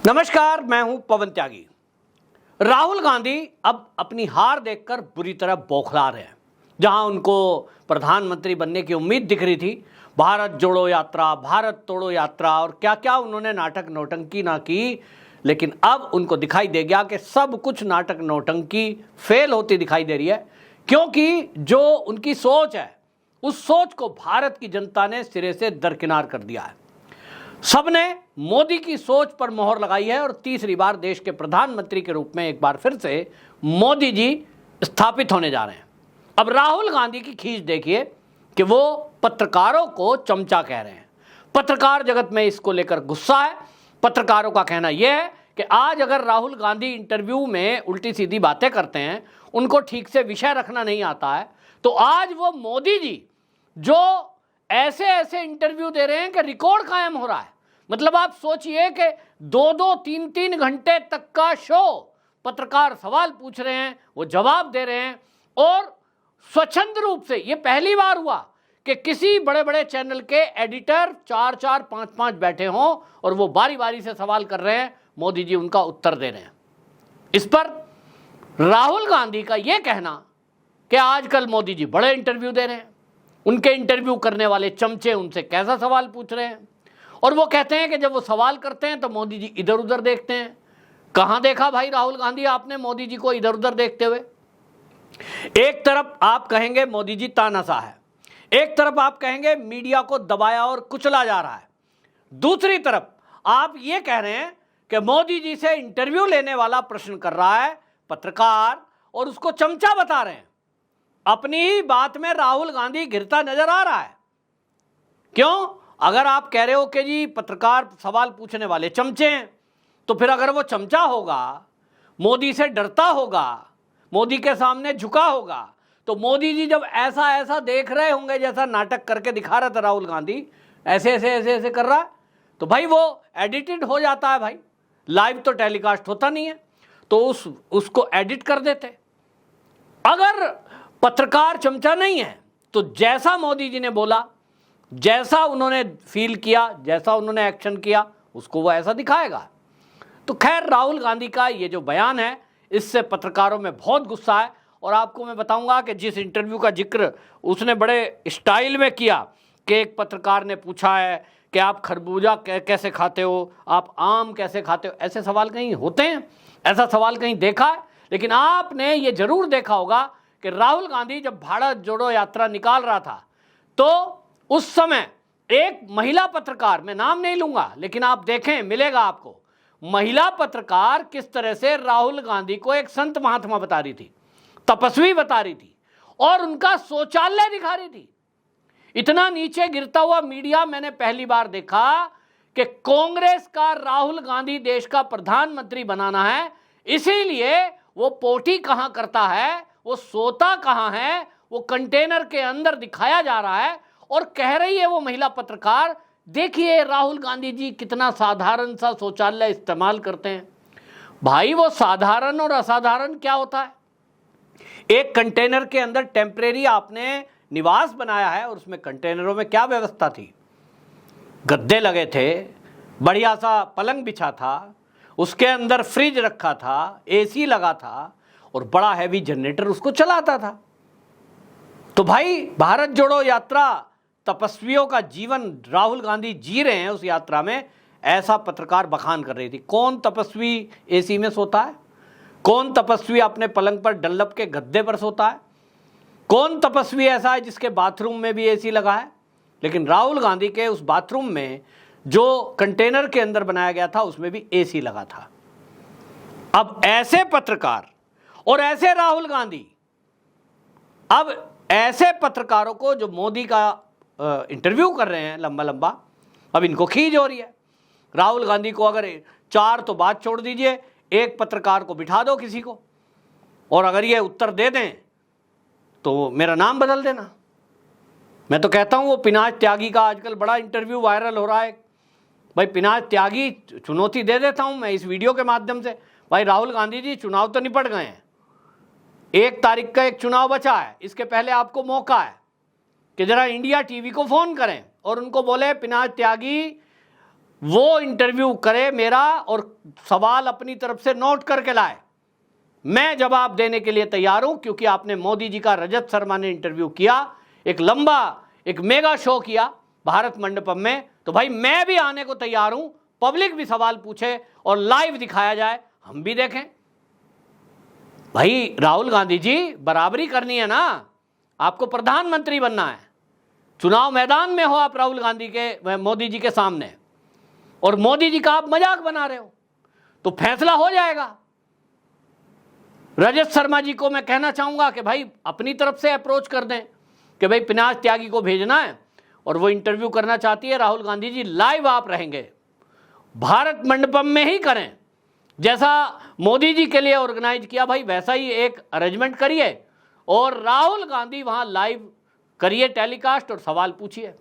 नमस्कार, मैं हूं पवन त्यागी। राहुल गांधी अब अपनी हार देखकर बुरी तरह बौखला रहे हैं। जहां उनको प्रधानमंत्री बनने की उम्मीद दिख रही थी, भारत जोड़ो यात्रा, भारत तोड़ो यात्रा और क्या क्या उन्होंने नाटक नौटंकी ना की, लेकिन अब उनको दिखाई दे गया कि सब कुछ नाटक नौटंकी फेल होती दिखाई दे रही है। क्योंकि जो उनकी सोच है, उस सोच को भारत की जनता ने सिरे से दरकिनार कर दिया है। सबने मोदी की सोच पर मोहर लगाई है और तीसरी बार देश के प्रधानमंत्री के रूप में एक बार फिर से मोदी जी स्थापित होने जा रहे हैं। अब राहुल गांधी की खींच देखिए कि वो पत्रकारों को चमचा कह रहे हैं। पत्रकार जगत में इसको लेकर गुस्सा है। पत्रकारों का कहना यह है कि आज अगर राहुल गांधी इंटरव्यू में उल्टी सीधी बातें करते हैं, उनको ठीक से विषय रखना नहीं आता है, तो आज वो मोदी जी जो ऐसे ऐसे इंटरव्यू दे रहे हैं कि रिकॉर्ड कायम हो रहा है। मतलब आप सोचिए कि 2-2, 3-3 घंटे तक का शो, पत्रकार सवाल पूछ रहे हैं, वो जवाब दे रहे हैं और स्वच्छंद रूप से। ये पहली बार हुआ कि किसी बड़े बड़े चैनल के एडिटर 4-4, 5-5 बैठे हों और वो बारी बारी से सवाल कर रहे हैं, मोदी जी उनका उत्तर दे रहे हैं। इस पर राहुल गांधी का ये कहना कि आजकल मोदी जी बड़े इंटरव्यू दे रहे हैं, उनके इंटरव्यू करने वाले चमचे उनसे कैसा सवाल पूछ रहे हैं, और वो कहते हैं कि जब वो सवाल करते हैं तो मोदी जी इधर उधर देखते हैं। कहां देखा भाई राहुल गांधी आपने मोदी जी को इधर उधर देखते हुए? एक तरफ आप कहेंगे मोदी जी तानाशाह है, एक तरफ आप कहेंगे मीडिया को दबाया और कुचला जा रहा है, दूसरी तरफ आप ये कह रहे हैं कि मोदी जी से इंटरव्यू लेने वाला प्रश्न कर रहा है पत्रकार और उसको चमचा बता रहे हैं। अपनी ही बात में राहुल गांधी घिरता नजर आ रहा है। क्यों? अगर आप कह रहे हो कि जी पत्रकार सवाल पूछने वाले चमचे हैं, तो फिर अगर वो चमचा होगा, मोदी से डरता होगा, मोदी के सामने झुका होगा, तो मोदी जी जब ऐसा ऐसा देख रहे होंगे, जैसा नाटक करके दिखा रहा था राहुल गांधी, ऐसे ऐसे ऐसे ऐसे कर रहा है, तो भाई वो एडिटेड हो जाता है। भाई लाइव तो टेलीकास्ट होता नहीं है, तो उसको एडिट कर देते। अगर पत्रकार चमचा नहीं है तो जैसा मोदी जी ने बोला, जैसा उन्होंने फील किया, जैसा उन्होंने एक्शन किया, उसको वो ऐसा दिखाएगा। तो खैर, राहुल गांधी का ये जो बयान है, इससे पत्रकारों में बहुत गुस्सा है। और आपको मैं बताऊंगा कि जिस इंटरव्यू का जिक्र उसने बड़े स्टाइल में किया कि एक पत्रकार ने पूछा है कि आप खरबूजा कैसे खाते हो, आप आम कैसे खाते हो, ऐसे सवाल कहीं होते हैं? ऐसा सवाल कहीं देखा है? लेकिन आपने ये जरूर देखा होगा कि राहुल गांधी जब भारत जोड़ो यात्रा निकाल रहा था, तो उस समय एक महिला पत्रकार, मैं नाम नहीं लूंगा लेकिन आप देखें, मिलेगा आपको, महिला पत्रकार किस तरह से राहुल गांधी को एक संत महात्मा बता रही थी, तपस्वी बता रही थी और उनका शौचालय दिखा रही थी। इतना नीचे गिरता हुआ मीडिया मैंने पहली बार देखा कि कांग्रेस का राहुल गांधी देश का प्रधानमंत्री बनाना है, इसीलिए वो पोटी कहां करता है, वो सोता कहां है, वो कंटेनर के अंदर दिखाया जा रहा है। और कह रही है वो महिला पत्रकार, देखिए राहुल गांधी जी कितना साधारण सा शौचालय इस्तेमाल करते हैं। भाई वो साधारण और असाधारण क्या होता है? एक कंटेनर के अंदर टेम्परेरी आपने निवास बनाया है और उसमें कंटेनरों में क्या व्यवस्था थी? गद्दे लगे थे, बढ़िया सा पलंग बिछा था, उसके अंदर फ्रिज रखा था, एसी लगा था और बड़ा हैवी जनरेटर उसको चलाता था। तो भाई भारत जोड़ो यात्रा, तपस्वियों का जीवन राहुल गांधी जी रहे हैं उस यात्रा में, ऐसा पत्रकार बखान कर रही थी। कौन तपस्वी एसी में सोता है? कौन तपस्वी अपने पलंग पर डल्लप के गद्दे पर सोता है? कौन तपस्वी ऐसा है जिसके बाथरूम में भी एसी लगा है? लेकिन राहुल गांधी के उस बाथरूम में जो कंटेनर के अंदर बनाया गया था, उसमें भी एसी लगा था। अब ऐसे पत्रकार और ऐसे राहुल गांधी, अब ऐसे पत्रकारों को जो मोदी का इंटरव्यू कर रहे हैं लंबा लंबा, अब इनको खींच हो रही है। राहुल गांधी को अगर 4 तो बात छोड़ दीजिए, एक पत्रकार को बिठा दो किसी को, और अगर ये उत्तर दे दें तो मेरा नाम बदल देना। मैं तो कहता हूं वो पिनाज त्यागी का आजकल बड़ा इंटरव्यू वायरल हो रहा है। भाई पिनाज त्यागी, चुनौती दे देता हूं मैं इस वीडियो के माध्यम से, भाई राहुल गांधी जी चुनाव तो निपट गए हैं, 1 तारीख का एक चुनाव बचा है, इसके पहले आपको मौका है कि जरा इंडिया टीवी को फोन करें और उनको बोले पिनाज त्यागी वो इंटरव्यू करे मेरा और सवाल अपनी तरफ से नोट करके लाए। मैं जवाब देने के लिए तैयार हूं, क्योंकि आपने मोदी जी का रजत शर्मा ने इंटरव्यू किया, एक लंबा एक मेगा शो किया भारत मंडपम में, तो भाई मैं भी आने को तैयार हूं। पब्लिक भी सवाल पूछे और लाइव दिखाया जाए, हम भी देखें। भाई राहुल गांधी जी, बराबरी करनी है ना, आपको प्रधानमंत्री बनना है। चुनाव मैदान में हो आप राहुल गांधी के, मोदी जी के सामने, और मोदी जी का आप मजाक बना रहे हो, तो फैसला हो जाएगा। रजत शर्मा जी को मैं कहना चाहूंगा कि भाई अपनी तरफ से अप्रोच कर दें कि भाई पिनाक त्यागी को भेजना है और वो इंटरव्यू करना चाहती है राहुल गांधी जी, लाइव आप रहेंगे, भारत मंडपम में ही करें, जैसा मोदी जी के लिए ऑर्गेनाइज किया भाई वैसा ही एक अरेंजमेंट करिए और राहुल गांधी वहां लाइव करिए टेलीकास्ट और सवाल पूछिए।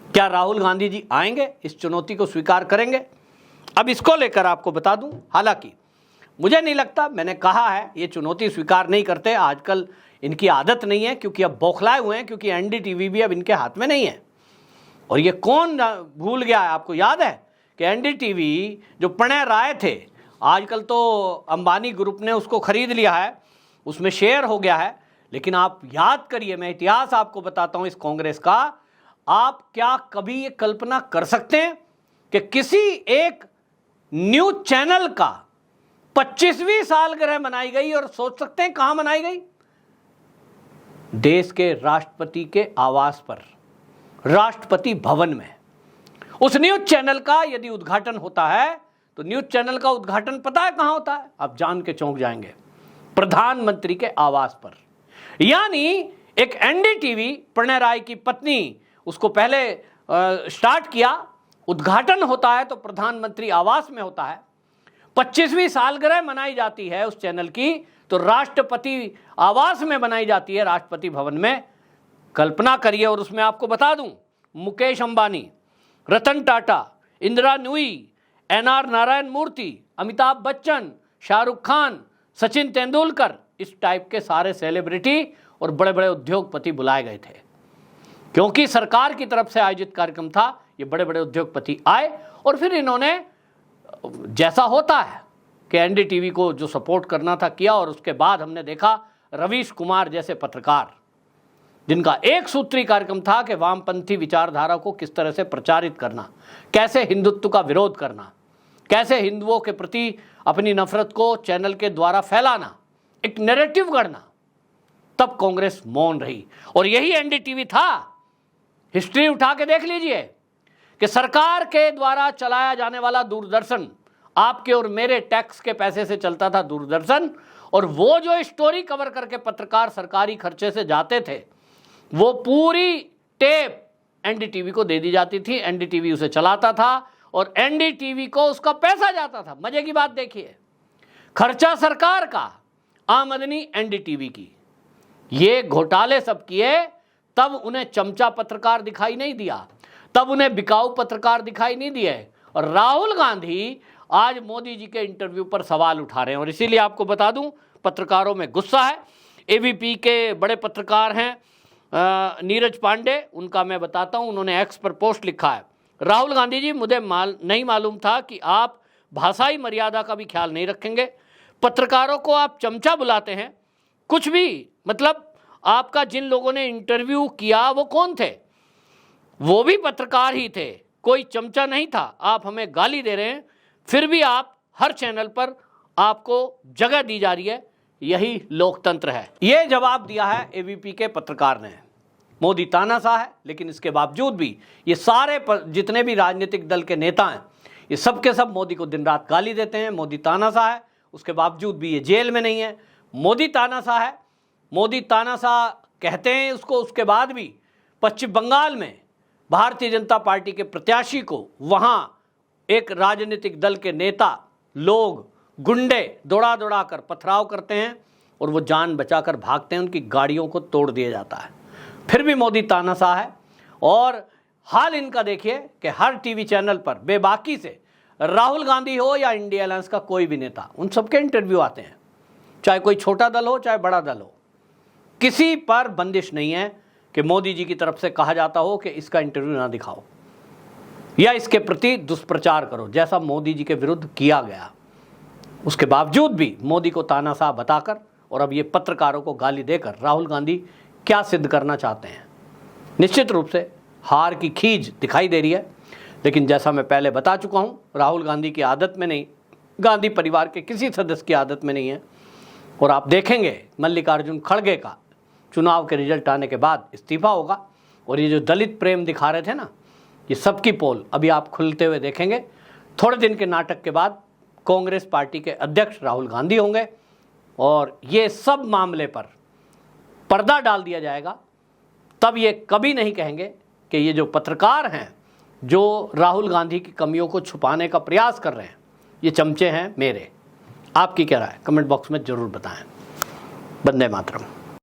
क्या राहुल गांधी जी आएंगे, इस चुनौती को स्वीकार करेंगे? अब इसको लेकर आपको बता दूं, हालांकि मुझे नहीं लगता, मैंने कहा है ये चुनौती स्वीकार नहीं करते, आजकल इनकी आदत नहीं है, क्योंकि अब बौखलाए हुए हैं, क्योंकि एनडीटीवी भी अब इनके हाथ में नहीं है। और ये कौन भूल गया है? आपको याद है कि एनडीटीवी जो प्रणय राय थे, आजकल तो अंबानी ग्रुप ने उसको खरीद लिया है, उसमें शेयर हो गया है, लेकिन आप याद करिए, मैं इतिहास आपको बताता हूं इस कांग्रेस का। आप क्या कभी ये कल्पना कर सकते हैं कि किसी एक न्यूज चैनल का 25वीं सालगिरह मनाई गई, और सोच सकते हैं कहां मनाई गई? देश के राष्ट्रपति के आवास पर, राष्ट्रपति भवन में। उस न्यूज चैनल का यदि उद्घाटन होता है तो न्यूज चैनल का उद्घाटन पता है कहां होता है? आप जान के चौंक जाएंगे, प्रधानमंत्री के आवास पर। यानी एक एनडीटीवी, प्रणय राय की पत्नी, उसको पहले स्टार्ट किया, उद्घाटन होता है तो प्रधानमंत्री आवास में होता है। 25वीं सालगिरह मनाई जाती है उस चैनल की तो राष्ट्रपति आवास में बनाई जाती है, राष्ट्रपति भवन में। कल्पना करिए। और उसमें आपको बता दूं, मुकेश अंबानी, रतन टाटा, इंदिरा नूई, एनआर नारायण मूर्ति, अमिताभ बच्चन, शाहरुख खान, सचिन तेंदुलकर, इस टाइप के सारे सेलिब्रिटी और बड़े बड़े उद्योगपति बुलाए गए थे, क्योंकि सरकार की तरफ से आयोजित कार्यक्रम था। ये बड़े बड़े उद्योगपति आए और फिर इन्होंने, जैसा होता है कि एनडीटीवी को जो सपोर्ट करना था किया। और उसके बाद हमने देखा रवीश कुमार जैसे पत्रकार, जिनका एक सूत्री कार्यक्रम था कि वामपंथी विचारधारा को किस तरह से प्रचारित करना, कैसे हिंदुत्व का विरोध करना, कैसे हिंदुओं के प्रति अपनी नफरत को चैनल के द्वारा फैलाना, एक नैरेटिव गढ़ना। तब कांग्रेस मौन रही और यही एनडीटीवी था। हिस्ट्री उठा के देख लीजिए कि सरकार के द्वारा चलाया जाने वाला दूरदर्शन, आपके और मेरे टैक्स के पैसे से चलता था दूरदर्शन, और वो जो स्टोरी कवर करके पत्रकार सरकारी खर्चे से जाते थे, वो पूरी टेप एनडीटीवी को दे दी जाती थी। एनडीटीवी उसे चलाता था और एनडीटीवी को उसका पैसा जाता था। मजे की बात देखिए, खर्चा सरकार का, आमदनी एनडीटीवी की। ये घोटाले सब किए, तब उन्हें चमचा पत्रकार दिखाई नहीं दिया, तब उन्हें बिकाऊ पत्रकार दिखाई नहीं दिए। और राहुल गांधी आज मोदी जी के इंटरव्यू पर सवाल उठा रहे हैं। और इसीलिए आपको बता दूं, पत्रकारों में गुस्सा है। एबीपी के बड़े पत्रकार हैं नीरज पांडे, उनका मैं बताता हूं, उन्होंने एक्स पर पोस्ट लिखा है, राहुल गांधी जी, मुझे नहीं मालूम था कि आप भाषाई मर्यादा का भी ख्याल नहीं रखेंगे। पत्रकारों को आप चमचा बुलाते हैं, कुछ भी मतलब आपका जिन लोगों ने इंटरव्यू किया वो कौन थे? वो भी पत्रकार ही थे, कोई चमचा नहीं था। आप हमें गाली दे रहे हैं, फिर भी आप हर चैनल पर आपको जगह दी जा रही है। यही लोकतंत्र है। ये जवाब दिया है एबीपी के पत्रकार ने। मोदी तानाशाह है, लेकिन इसके बावजूद भी ये सारे जितने भी राजनीतिक दल के नेता हैं, ये सब के सब मोदी को दिन रात गाली देते हैं। मोदी तानाशाह है, उसके बावजूद भी ये जेल में नहीं है। मोदी तानाशाह है, मोदी तानाशाह कहते हैं उसको, उसके बाद भी पश्चिम बंगाल में भारतीय जनता पार्टी के प्रत्याशी को वहां एक राजनीतिक दल के नेता लोग, गुंडे दौड़ा दौड़ा कर पथराव करते हैं और वो जान बचाकर भागते हैं, उनकी गाड़ियों को तोड़ दिया जाता है। फिर भी मोदी तानाशाह है। और हाल इनका देखिए कि हर टीवी चैनल पर बेबाकी से राहुल गांधी हो या इंडिया अलायंस का कोई भी नेता, उन सबके इंटरव्यू आते हैं, चाहे कोई छोटा दल हो चाहे बड़ा दल हो। किसी पर बंदिश नहीं है कि मोदी जी की तरफ से कहा जाता हो कि इसका इंटरव्यू ना दिखाओ। या इसके प्रति दुष्प्रचार करो, जैसा मोदी जी के विरुद्ध किया गया। उसके बावजूद भी मोदी को तानाशाह बताकर और अब ये पत्रकारों को गाली देकर राहुल गांधी क्या सिद्ध करना चाहते हैं। निश्चित रूप से हार की खींच दिखाई दे रही है, लेकिन जैसा मैं पहले बता चुका हूँ, राहुल गांधी की आदत में नहीं, गांधी परिवार के किसी सदस्य की आदत में नहीं है। और आप देखेंगे मल्लिकार्जुन खड़गे का चुनाव के रिजल्ट आने के बाद इस्तीफा होगा, और ये जो दलित प्रेम दिखा रहे थे ना, ये सबकी पोल अभी आप खुलते हुए देखेंगे। थोड़े दिन के नाटक के बाद कांग्रेस पार्टी के अध्यक्ष राहुल गांधी होंगे और ये सब मामले पर पर्दा डाल दिया जाएगा। तब ये कभी नहीं कहेंगे कि ये जो पत्रकार हैं जो राहुल गांधी की कमियों को छुपाने का प्रयास कर रहे हैं, ये चमचे हैं मेरे। आपकी क्या राय, कमेंट बॉक्स में जरूर बताएं। वंदे मातरम।